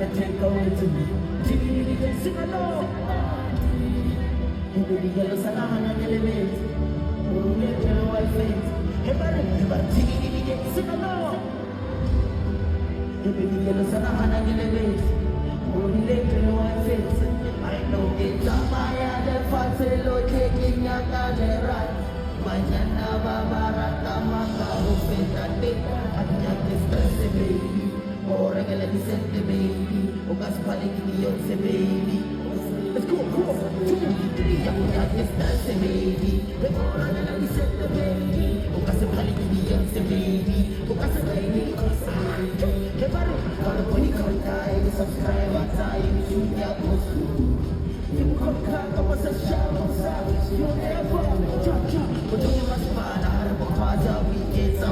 gonna take over to me. Sing along. Baby, yellow salahana element. Oh, let your wife face. Hey, buddy, sing along. Baby, yellow salahana element. Oh, let your wife face. I know it's a Maya, the Faselo taking a right. Mañana va barata maka ufeta deka Anya distance baby Ora que le dicen baby Ogas pali Beyonce baby Let's go, come on, 2, 3 Anya distance baby Ora que le dicen baby Ogas pali Beyonce baby Ogas baby Hey buddy, kalau kau ni kau tahu subscribe atai Sunya bosku Yung kau kau masa siapa sah You never Cha-cha Betul mas pada harap apa jauh Kita